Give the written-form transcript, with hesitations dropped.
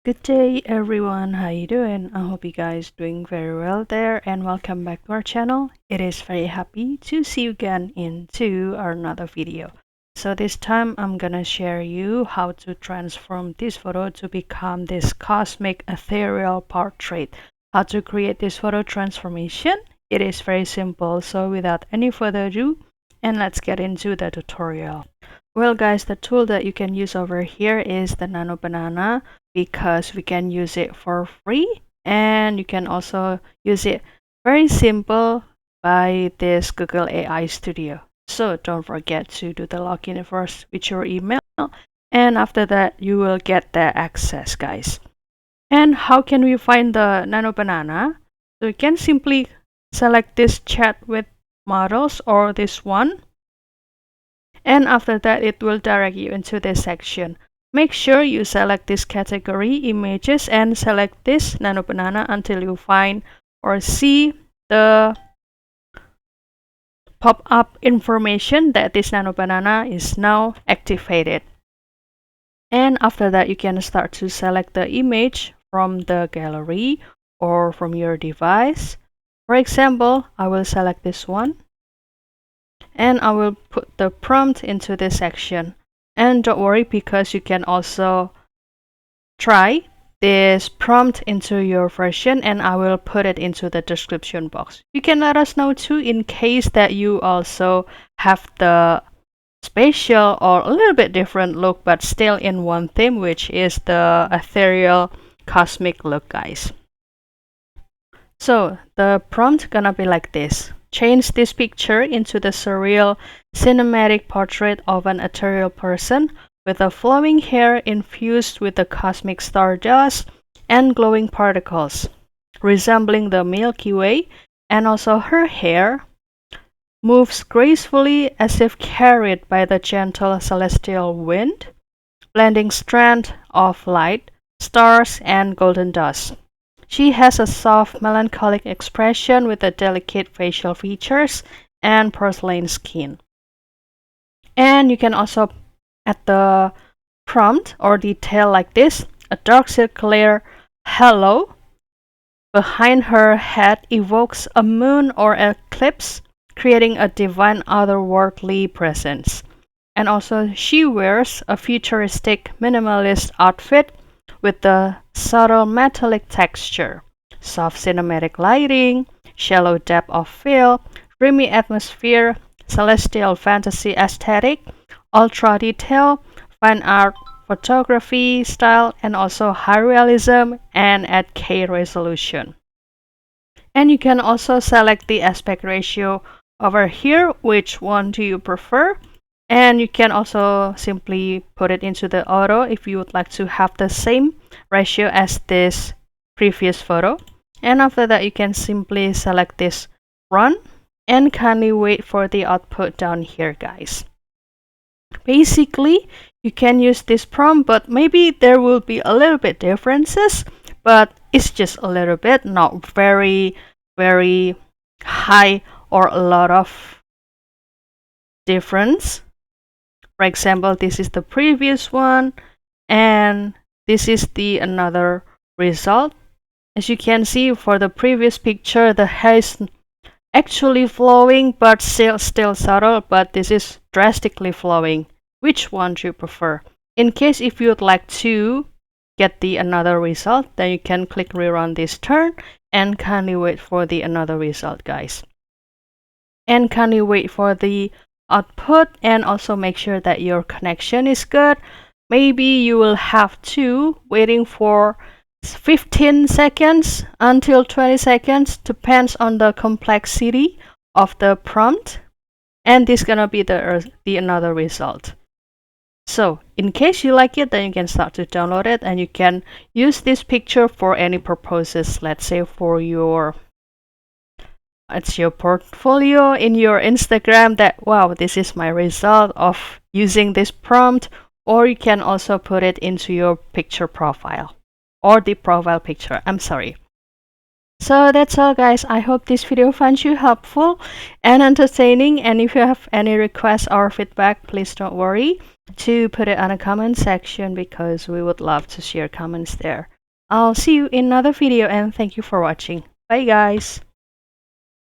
Good day everyone, how you doing? I hope you guys doing very well there and welcome back to our channel. It is very happy to see you again into another video. So this time I'm gonna share you how to transform this photo to become this cosmic ethereal portrait. How to create this photo transformation. It is very simple, so without any further ado, and let's get into the tutorial. Well guys, the tool that you can use over here is the Nano Banana, because we can use it for free and you can also use it very simple by this Google AI Studio. So don't forget to do the login first with your email, and after that you will get the access, guys. And how can we find the Nano Banana? So you can simply select this chat with models or this one, and after that it will direct you into this section. Make sure you select this category images and select this Nano Banana until you find or see the pop-up information that this Nano Banana is now activated. And after that you can start to select the image from the gallery or from your device. For example, I will select this one and I will put the prompt into this section. And don't worry, because you can also try this prompt into your version and I will put it into the description box. You can let us know too in case that you also have the special or a little bit different look but still in one theme, which is the ethereal cosmic look, guys. So the prompt gonna be like this. Change this picture into the surreal cinematic portrait of an ethereal person with a flowing hair infused with the cosmic stardust and glowing particles, resembling the Milky Way, and also her hair moves gracefully as if carried by the gentle celestial wind, blending strands of light, stars, and golden dust. She has a soft, melancholic expression with the delicate facial features and porcelain skin. And you can also add the prompt or detail like this: a dark circular halo behind her head evokes a moon or eclipse, creating a divine otherworldly presence. And also she wears a futuristic minimalist outfit with the subtle metallic texture, soft cinematic lighting, shallow depth of field, dreamy atmosphere, celestial fantasy aesthetic, ultra detail, fine art photography style, and also high realism and 8K resolution. And you can also select the aspect ratio over here, which one do you prefer. And you can also simply put it into the auto if you would like to have the same ratio as this previous photo. And after that you can simply select this run and kindly wait for the output down here, guys. Basically you can use this prompt, but maybe there will be a little bit differences, but it's just a little bit, not very high or a lot of difference. For example, this is the previous one and this is the another result. As you can see, for the previous picture the hair is actually flowing but still subtle, but this is drastically flowing. Which one do you prefer? In case if you would like to get the another result, then you can click rerun this turn and kindly wait for the another result, guys. And kindly wait for the output and also make sure that your connection is good. Maybe you will have to waiting for 15 seconds until 20 seconds, depends on the complexity of the prompt, and this gonna be the another result. So in case you like it, then you can start to download it and you can use this picture for any purposes. Let's say for your portfolio in your Instagram, that wow, this is my result of using this prompt. Or you can also put it into your picture profile or the profile picture, I'm sorry. So that's all, guys. I hope this video finds you helpful and entertaining, and if you have any requests or feedback, please don't worry to put it on a comment section, because we would love to share comments there. I'll see you in another video and thank you for watching. Bye guys!